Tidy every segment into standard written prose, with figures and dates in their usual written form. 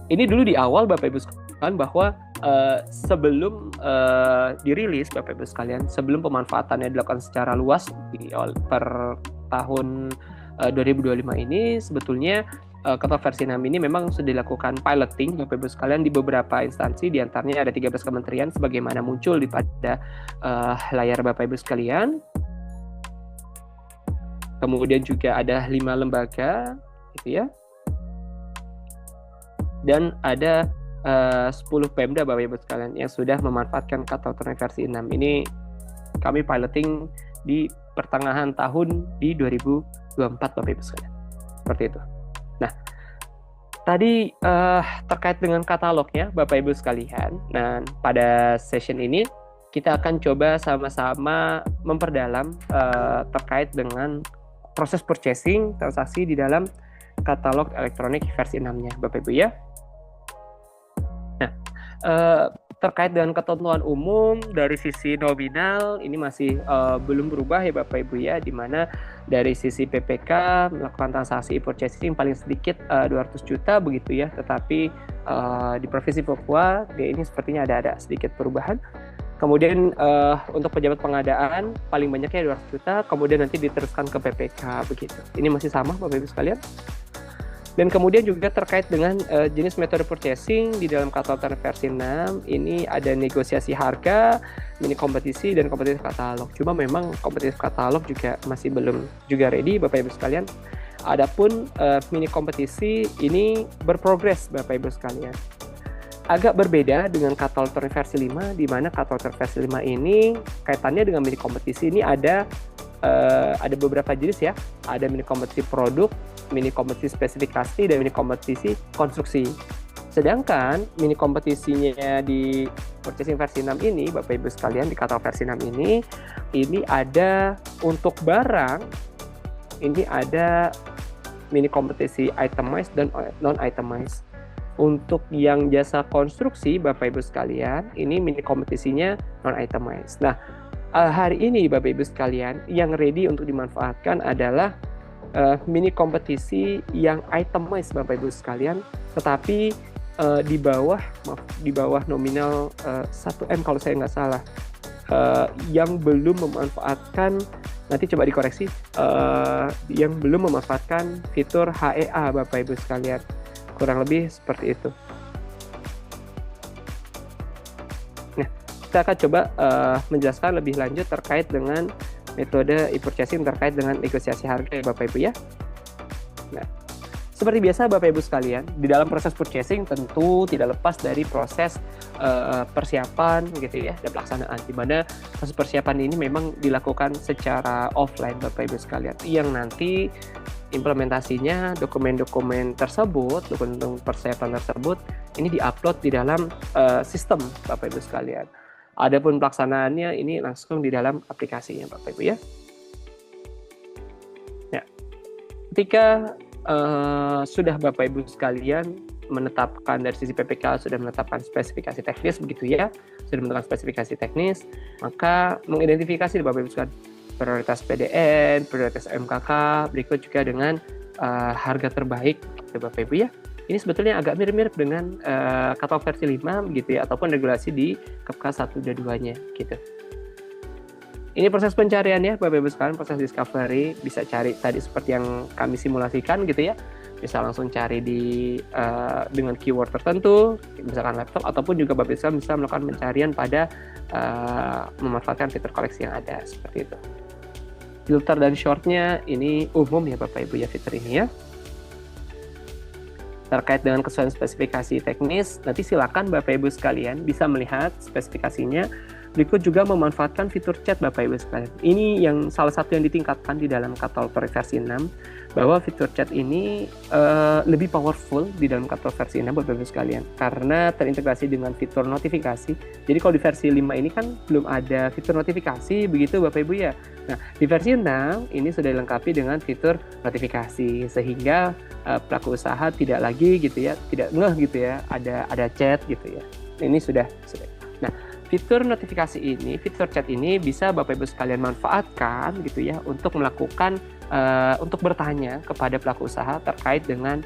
Ini dulu di awal Bapak Ibu sekalian bahwa sebelum dirilis Bapak Ibu sekalian, sebelum pemanfaatannya dilakukan secara luas per tahun 2025 ini, sebetulnya Kata versi 6 ini memang sudah dilakukan piloting Bapak Ibu sekalian di beberapa instansi, di antaranya ada 13 kementerian sebagaimana muncul di pada layar Bapak Ibu sekalian. Kemudian juga ada 5 lembaga gitu ya. Dan ada 10 Pemda Bapak Ibu sekalian yang sudah memanfaatkan kata elektronik versi 6. Ini kami piloting di pertengahan tahun di 2024 Bapak Ibu sekalian. Seperti itu. Nah, tadi terkait dengan katalognya Bapak Ibu sekalian. Nah, pada session ini kita akan coba sama-sama memperdalam terkait dengan proses purchasing transaksi di dalam katalog elektronik versi 6-nya Bapak Ibu ya. Nah, terkait dengan ketentuan umum dari sisi nominal ini masih belum berubah ya Bapak Ibu ya, di mana dari sisi PPK melakukan transaksi purchasing paling sedikit 200 juta begitu ya, tetapi di Provinsi Papua ini sepertinya ada sedikit perubahan. Kemudian untuk pejabat pengadaan paling banyaknya 200 juta, kemudian nanti diteruskan ke PPK begitu. Ini masih sama Bapak Ibu sekalian. Dan kemudian juga terkait dengan jenis metode purchasing di dalam katalog versi 6, ini ada negosiasi harga, mini kompetisi, dan kompetitif katalog. Cuma memang kompetitif katalog juga masih belum juga ready Bapak Ibu sekalian. Adapun mini kompetisi ini berprogres Bapak Ibu sekalian. Agak berbeda dengan katalog versi 5, di mana katalog versi 5 ini kaitannya dengan mini kompetisi ini ada beberapa jenis ya. Ada mini kompetisi produk, mini kompetisi spesifikasi, dan mini kompetisi konstruksi. Sedangkan mini kompetisinya di purchasing versi 6 ini, Bapak Ibu sekalian, di katalog versi 6 ini ada untuk barang, ini ada mini kompetisi itemized dan non-itemized. Untuk yang jasa konstruksi, Bapak Ibu sekalian, ini mini kompetisinya non-itemized. Nah, hari ini Bapak Ibu sekalian, yang ready untuk dimanfaatkan adalah mini kompetisi yang itemized Bapak Ibu sekalian, tetapi di bawah nominal 1M kalau saya nggak salah, yang belum memanfaatkan, nanti coba dikoreksi, yang belum memanfaatkan fitur HEA Bapak Ibu sekalian, kurang lebih seperti itu. Nah, kita akan coba menjelaskan lebih lanjut terkait dengan metode e-purchasing terkait dengan negosiasi harga ya Bapak Ibu ya. Nah, seperti biasa Bapak Ibu sekalian, di dalam proses purchasing tentu tidak lepas dari proses persiapan gitu ya, dan pelaksanaan, di mana proses persiapan ini memang dilakukan secara offline Bapak Ibu sekalian, yang nanti implementasinya dokumen-dokumen tersebut, dokumen persiapan tersebut ini diupload di dalam sistem Bapak Ibu sekalian. Adapun pelaksanaannya ini langsung di dalam aplikasinya Bapak Ibu ya. Ya, ketika sudah Bapak Ibu sekalian menetapkan dari sisi PPK, sudah menetapkan spesifikasi teknis begitu ya, sudah menetapkan spesifikasi teknis, maka mengidentifikasi Bapak Ibu sekalian prioritas PDN, prioritas MKK, berikut juga dengan harga terbaik gitu Bapak Ibu ya. Ini sebetulnya agak mirip-mirip dengan katalog versi 5 gitu ya, ataupun regulasi di KPK 122-nya gitu. Ini proses pencariannya Bapak Ibu sekalian, proses discovery, bisa cari tadi seperti yang kami simulasikan gitu ya. Bisa langsung cari dengan keyword tertentu, misalkan laptop, ataupun juga Bapak Ibu sekalian bisa melakukan pencarian pada memanfaatkan fitur koleksi yang ada seperti itu. Filter dan shortnya ini umum ya Bapak Ibu ya, fitur ini ya. Terkait dengan kesesuaian spesifikasi teknis, nanti silakan Bapak Ibu sekalian bisa melihat spesifikasinya. Berikut juga memanfaatkan fitur chat Bapak Ibu sekalian. Ini yang salah satu yang ditingkatkan di dalam katalog versi 6, bahwa fitur chat ini lebih powerful di dalam katalog versi 6 Bapak Ibu sekalian, karena terintegrasi dengan fitur notifikasi. Jadi kalau di versi 5 ini kan belum ada fitur notifikasi begitu Bapak Ibu ya. Nah, di versi 6 ini sudah dilengkapi dengan fitur notifikasi, sehingga pelaku usaha tidak lagi gitu ya, tidak ngeh gitu ya, ada chat gitu ya. Ini sudah. Nah, fitur notifikasi ini, fitur chat ini bisa Bapak Ibu sekalian manfaatkan gitu ya, untuk melakukan untuk bertanya kepada pelaku usaha terkait dengan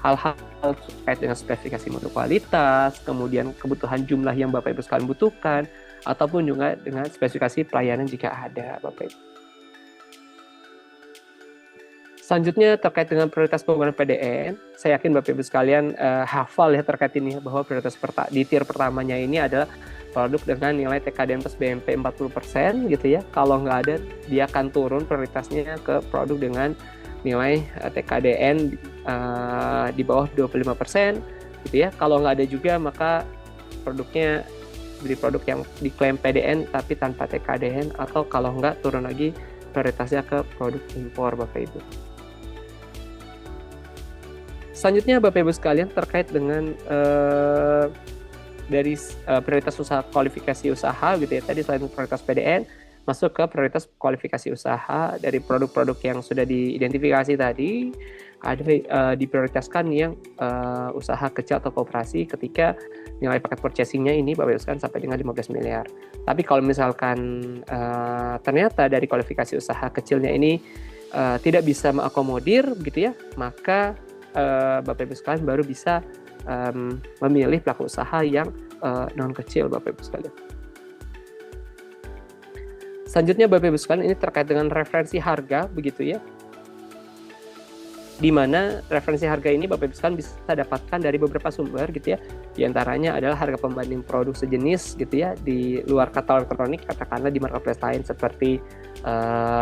hal-hal terkait dengan spesifikasi mutu kualitas, kemudian kebutuhan jumlah yang Bapak Ibu sekalian butuhkan, ataupun juga dengan spesifikasi pelayanan jika ada, Bapak Ibu. Selanjutnya terkait dengan prioritas pembangunan PDN, saya yakin Bapak Ibu sekalian hafal ya terkait ini, bahwa prioritas di tier pertamanya ini adalah produk dengan nilai TKDN plus BMP 40% gitu ya. Kalau nggak ada, dia akan turun prioritasnya ke produk dengan nilai TKDN di bawah 25% gitu ya. Kalau nggak ada juga, maka produknya beli produk yang diklaim PDN tapi tanpa TKDN, atau kalau nggak turun lagi prioritasnya ke produk impor, Bapak Ibu. Selanjutnya Bapak Ibu sekalian terkait dengan dari prioritas usaha kualifikasi usaha gitu ya. Tadi selain prioritas PDN, masuk ke prioritas kualifikasi usaha dari produk-produk yang sudah diidentifikasi tadi, ada diprioritaskan yang usaha kecil atau koperasi ketika nilai paket purchasing-nya ini Bapak Ibu sekalian sampai dengan 15 miliar. Tapi kalau misalkan ternyata dari kualifikasi usaha kecilnya ini tidak bisa mengakomodir gitu ya, maka Bapak Ibu sekalian baru bisa memilih pelaku usaha yang non kecil, Bapak Ibu sekalian. Selanjutnya Bapak Ibu sekalian, ini terkait dengan referensi harga begitu ya. Di mana referensi harga ini Bapak Ibu sekalian bisa dapatkan dari beberapa sumber gitu ya. Di antaranya adalah harga pembanding produk sejenis gitu ya di luar katalog elektronik, katakanlah di marketplace lain seperti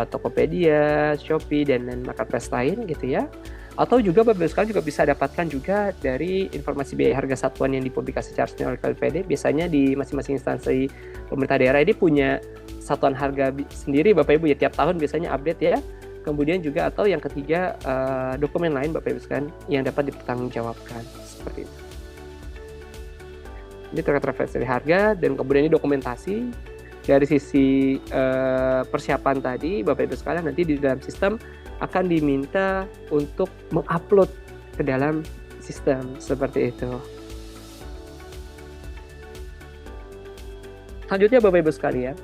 Tokopedia, Shopee, dan marketplace lain gitu ya. Atau juga Bapak Ibu sekalian juga bisa dapatkan juga dari informasi biaya harga satuan yang dipublikasikan oleh KPPD. Biasanya di masing-masing instansi pemerintah daerah ini punya satuan harga sendiri Bapak Ibu ya, tiap tahun biasanya update ya. Kemudian juga atau yang ketiga dokumen lain Bapak Ibu sekalian yang dapat dipertanggungjawabkan seperti itu. Ini terkait referensi harga, dan kemudian ini dokumentasi dari sisi persiapan tadi Bapak Ibu sekalian, nanti di dalam sistem akan diminta untuk mengupload ke dalam sistem seperti itu. Selanjutnya Bapak Ibu sekalian,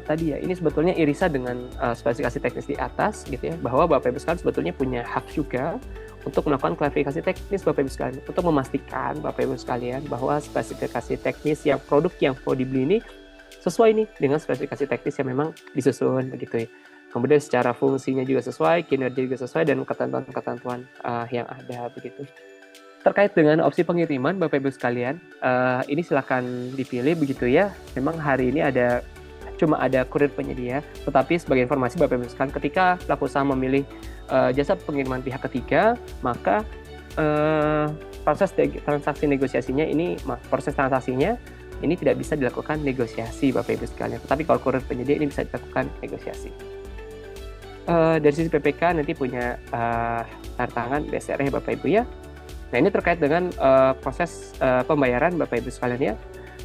tadi ya ini sebetulnya irisan dengan spesifikasi teknis di atas gitu ya, bahwa Bapak Ibu sekalian sebetulnya punya hak juga untuk melakukan klarifikasi teknis Bapak Ibu sekalian, untuk memastikan Bapak Ibu sekalian bahwa spesifikasi teknis yang produk yang mau dibeli ini sesuai nih dengan spesifikasi teknis yang memang disusun begitu ya. Kemudian secara fungsinya juga sesuai, kinerja juga sesuai, dan ketentuan-ketentuan yang ada begitu. Terkait dengan opsi pengiriman Bapak Ibu sekalian, ini silakan dipilih begitu ya. Memang hari ini cuma ada kurir penyedia, tetapi sebagai informasi Bapak Ibu sekalian, ketika pelaku usaha memilih jasa pengiriman pihak ketiga, maka proses transaksi negosiasinya ini tidak bisa dilakukan negosiasi Bapak Ibu sekalian. Tetapi kalau kurir penyedia ini bisa dilakukan negosiasi. Dari sisi PPK nanti punya tanda tangan BSR ya Bapak Ibu ya. Nah ini terkait dengan proses pembayaran Bapak Ibu sekalian ya,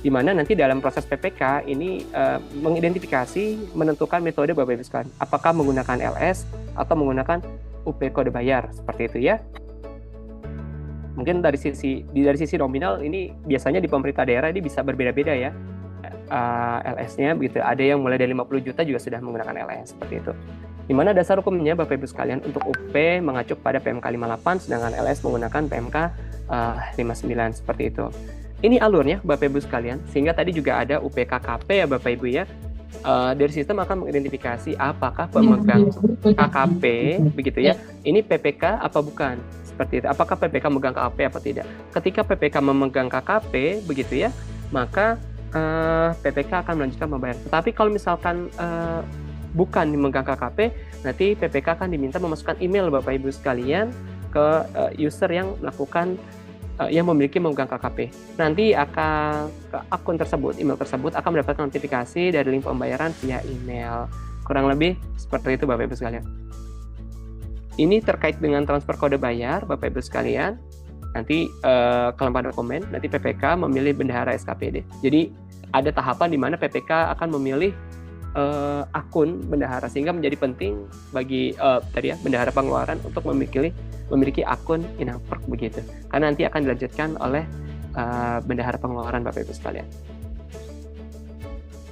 di mana nanti dalam proses PPK ini mengidentifikasi, menentukan metode Bapak Ibu sekalian, apakah menggunakan LS atau menggunakan UP kode bayar seperti itu ya. Mungkin dari sisi nominal ini biasanya di pemerintah daerah ini bisa berbeda-beda ya LS-nya begitu. Ada yang mulai dari 50 juta juga sudah menggunakan LS seperti itu. Di mana dasar hukumnya Bapak Ibu sekalian untuk UP mengacu pada PMK 58, sedangkan LS menggunakan PMK 59 seperti itu. Ini alurnya Bapak Ibu sekalian, sehingga tadi juga ada UPKKP ya Bapak Ibu ya. Dari sistem akan mengidentifikasi apakah pemegang KKP begitu ya. Ini PPK apa bukan? Seperti itu. Apakah PPK memegang KKP apa tidak? Ketika PPK memegang KKP begitu ya, maka PPK akan melanjutkan membayar. Tetapi kalau misalkan bukan memegang KKP, nanti PPK akan diminta memasukkan email Bapak Ibu sekalian ke user yang melakukan yang memiliki memegang KKP. Nanti akan ke akun tersebut, email tersebut akan mendapatkan notifikasi dari link pembayaran via email. Kurang lebih seperti itu Bapak Ibu sekalian. Ini terkait dengan transfer kode bayar Bapak Ibu sekalian. Nanti kelengkapan dokumen, nanti PPK memilih bendahara SKPD. Jadi ada tahapan di mana PPK akan memilih akun bendahara, sehingga menjadi penting bagi bendahara pengeluaran untuk memiliki akun Inapperk begitu, karena nanti akan dilanjutkan oleh bendahara pengeluaran Bapak Ibu sekalian.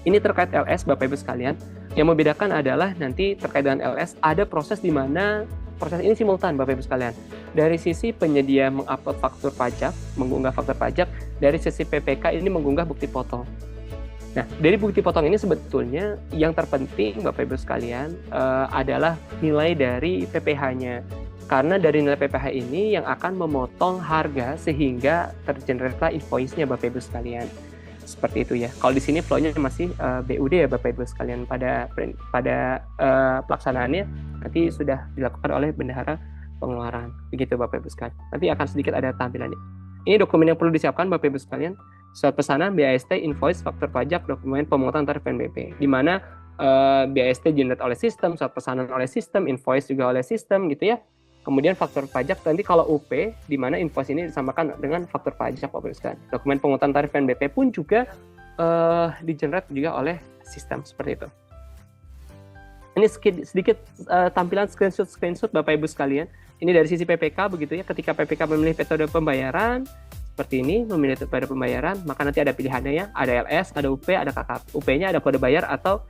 Ini terkait LS Bapak Ibu sekalian. Yang membedakan adalah nanti terkait dengan LS ada proses di mana proses ini simultan Bapak Ibu sekalian. Dari sisi penyedia mengupload faktur pajak, mengunggah faktur pajak, dari sisi PPK ini mengunggah bukti potong. Nah, dari bukti potong ini sebetulnya yang terpenting Bapak Ibu sekalian adalah nilai dari PPh-nya. Karena dari nilai PPh ini yang akan memotong harga sehingga tergenerate invoice-nya Bapak Ibu sekalian. Seperti itu ya. Kalau di sini flow-nya masih BUD ya Bapak Ibu sekalian, pada pelaksanaannya nanti sudah dilakukan oleh bendahara pengeluaran. Begitu Bapak Ibu sekalian. Nanti akan sedikit ada tampilannya. Ini dokumen yang perlu disiapkan Bapak Ibu sekalian. Surat pesanan, BAST, invoice, faktur pajak, dokumen pemungutan tarif PNBP. Di mana BAST generate oleh sistem, surat pesanan oleh sistem, invoice juga oleh sistem gitu ya. Kemudian faktur pajak nanti kalau UP, di mana invoice ini disamakan dengan faktur pajak Bapak Ibu sekalian. Dokumen pemungutan tarif PNBP pun juga di-generate juga oleh sistem seperti itu. Ini sedikit tampilan screenshot Bapak Ibu sekalian. Ini dari sisi PPK begitu ya. Ketika PPK memilih metode pembayaran seperti ini, memilih metode pembayaran, maka nanti ada pilihannya ya. Ada LS, ada UP, ada KKP. UP-nya ada kode bayar atau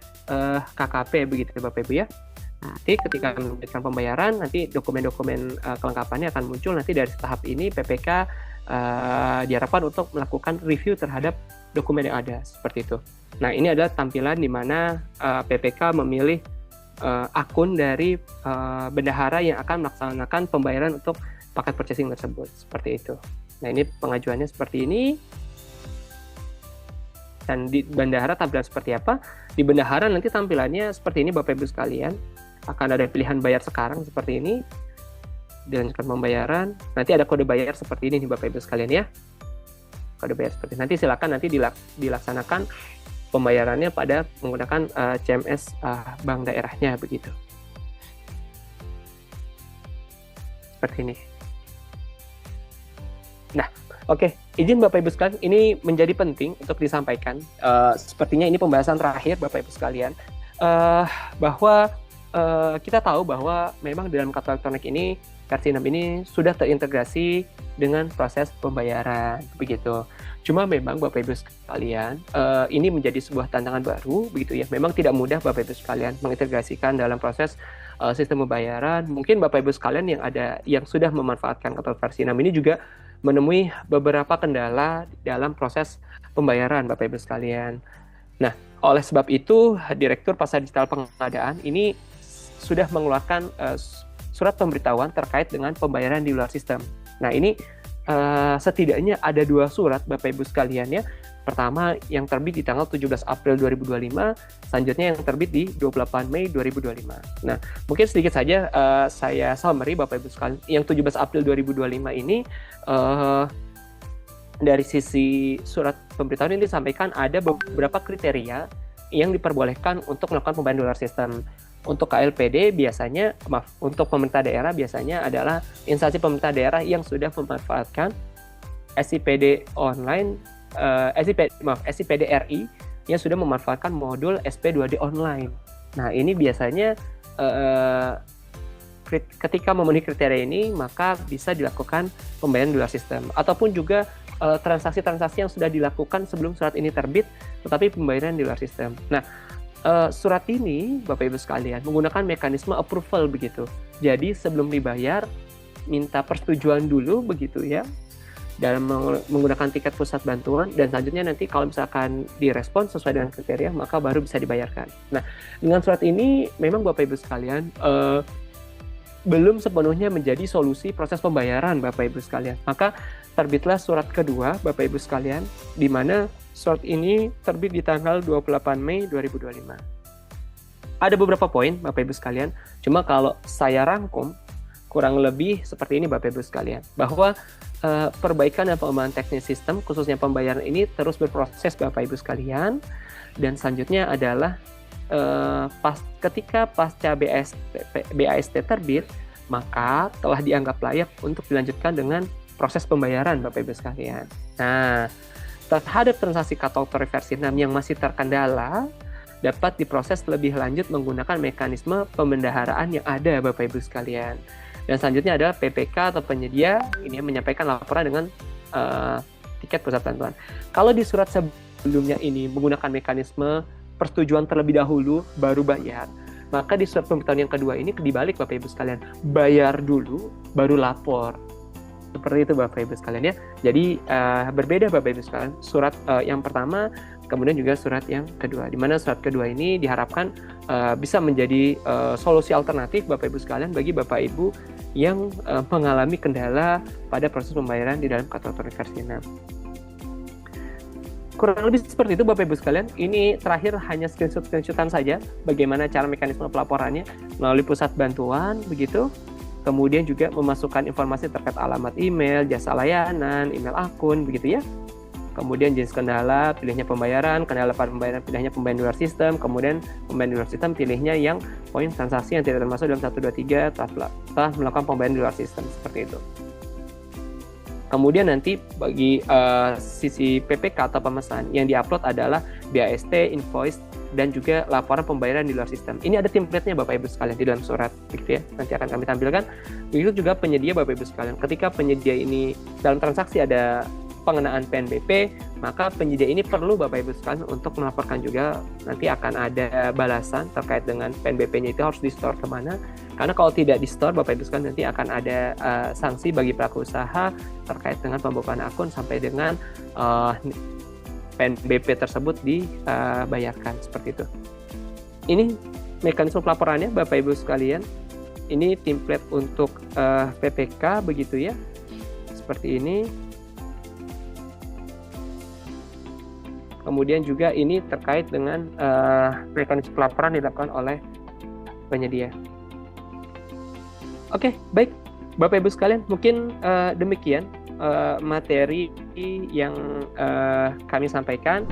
KKP begitu Bapak Ibu ya. Nanti ketika memberikan pembayaran, nanti dokumen-dokumen kelengkapannya akan muncul. Nanti dari tahap ini PPK diharapkan untuk melakukan review terhadap dokumen yang ada seperti itu. Nah, ini adalah tampilan di mana PPK memilih akun dari bendahara yang akan melaksanakan pembayaran untuk paket purchasing tersebut seperti itu. Nah, ini pengajuannya seperti ini. Dan di bendahara tampilan seperti apa? Di bendahara nanti tampilannya seperti ini Bapak Ibu sekalian. Akan ada pilihan bayar sekarang seperti ini. Dilanjutkan pembayaran. Nanti ada kode bayar seperti ini nih Bapak Ibu sekalian ya. Kode bayar seperti ini. Nanti silakan nanti dilaksanakan pembayarannya pada menggunakan CMS bank daerahnya begitu. Seperti ini. Nah, oke, izin Bapak Ibu sekalian, ini menjadi penting untuk disampaikan. Sepertinya ini pembahasan terakhir Bapak Ibu sekalian, bahwa kita tahu bahwa memang dalam kartu elektronik ini, versi 6 ini sudah terintegrasi dengan proses pembayaran, begitu. Cuma memang Bapak Ibu sekalian, ini menjadi sebuah tantangan baru, begitu ya. Memang tidak mudah Bapak Ibu sekalian mengintegrasikan dalam proses sistem pembayaran. Mungkin Bapak Ibu sekalian yang sudah memanfaatkan kartu versi 6 ini juga menemui beberapa kendala dalam proses pembayaran Bapak Ibu sekalian. Nah, oleh sebab itu, Direktur Pasar Digital Pengadaan ini sudah mengeluarkan surat pemberitahuan terkait dengan pembayaran di luar sistem. Nah, ini setidaknya ada 2 surat Bapak Ibu sekalian ya. Pertama yang terbit di tanggal 17 April 2025, selanjutnya yang terbit di 28 Mei 2025. Nah, mungkin sedikit saja saya summary Bapak Ibu sekalian. Yang 17 April 2025 ini dari sisi surat pemberitahuan ini disampaikan ada beberapa kriteria yang diperbolehkan untuk melakukan pembayaran di luar sistem. Untuk KLPD biasanya, untuk pemerintah daerah biasanya adalah instansi pemerintah daerah yang sudah memanfaatkan SIPD online, SIPD RI yang sudah memanfaatkan modul SP2D online. Nah, ini biasanya ketika memenuhi kriteria ini, maka bisa dilakukan pembayaran di luar sistem. Ataupun juga transaksi-transaksi yang sudah dilakukan sebelum surat ini terbit, tetapi pembayaran di luar sistem. Nah, surat ini Bapak Ibu sekalian menggunakan mekanisme approval begitu. Jadi sebelum dibayar minta persetujuan dulu begitu ya dalam menggunakan tiket pusat bantuan, dan selanjutnya nanti kalau misalkan direspon sesuai dengan kriteria maka baru bisa dibayarkan. Nah, dengan surat ini memang Bapak Ibu sekalian belum sepenuhnya menjadi solusi proses pembayaran Bapak Ibu sekalian. Maka terbitlah surat kedua Bapak Ibu sekalian, di mana surat ini terbit di tanggal 28 Mei 2025. Ada beberapa poin Bapak Ibu sekalian, cuma kalau saya rangkum kurang lebih seperti ini Bapak Ibu sekalian, bahwa perbaikan dan pengembangan teknis sistem khususnya pembayaran ini terus berproses Bapak Ibu sekalian, dan selanjutnya adalah ketika pasca BAST terbit, maka telah dianggap layak untuk dilanjutkan dengan proses pembayaran Bapak Ibu sekalian. Nah, terhadap transaksi katalog versi 6 yang masih terkendala dapat diproses lebih lanjut menggunakan mekanisme pembendaharaan yang ada Bapak Ibu sekalian. Dan selanjutnya adalah PPK atau penyedia ini menyampaikan laporan dengan tiket pusat bantuan. Kalau di surat sebelumnya ini menggunakan mekanisme persetujuan terlebih dahulu baru bayar. Maka di surat pemberitahuan yang kedua ini dibalik Bapak Ibu sekalian, bayar dulu baru lapor. Seperti itu Bapak Ibu sekalian ya. Jadi berbeda Bapak Ibu sekalian, surat yang pertama kemudian juga surat yang kedua, di mana surat kedua ini diharapkan bisa menjadi solusi alternatif Bapak Ibu sekalian bagi Bapak Ibu yang mengalami kendala pada proses pembayaran di dalam kartu elektronik versi 6. Kurang lebih seperti itu Bapak Ibu sekalian. Ini terakhir hanya screenshotan saja bagaimana cara mekanisme pelaporannya melalui pusat bantuan begitu. Kemudian juga memasukkan informasi terkait alamat email, jasa layanan, email akun begitu ya. Kemudian jenis kendala, pilihnya pembayaran, kendala pada pembayaran pilihnya pembayaran di luar sistem, kemudian pembayaran di luar sistem pilihnya yang poin transaksi yang tidak termasuk dalam 1, 2, 3 telah melakukan pembayaran di luar sistem, seperti itu. Kemudian nanti bagi sisi PPK atau pemesan yang diupload adalah BAST, invoice, dan juga laporan pembayaran di luar sistem. Ini ada template-nya Bapak Ibu sekalian di dalam surat, gitu ya. Nanti akan kami tampilkan. Begitu juga penyedia Bapak Ibu sekalian. Ketika penyedia ini dalam transaksi ada pengenaan PNBP, maka penyedia ini perlu Bapak Ibu sekalian untuk melaporkan juga. Nanti akan ada balasan terkait dengan PNBP-nya itu harus di-store kemana. Karena kalau tidak di-store Bapak Ibu sekalian nanti akan ada sanksi bagi pelaku usaha terkait dengan pembukaan akun sampai dengan PNBP tersebut dibayarkan, seperti itu. Ini mekanisme pelaporannya Bapak Ibu sekalian. Ini template untuk PPK begitu ya. Seperti ini. Kemudian juga ini terkait dengan mekanisme pelaporan dilakukan oleh penyedia. Oke, baik Bapak Ibu sekalian, mungkin demikian materi yang kami sampaikan.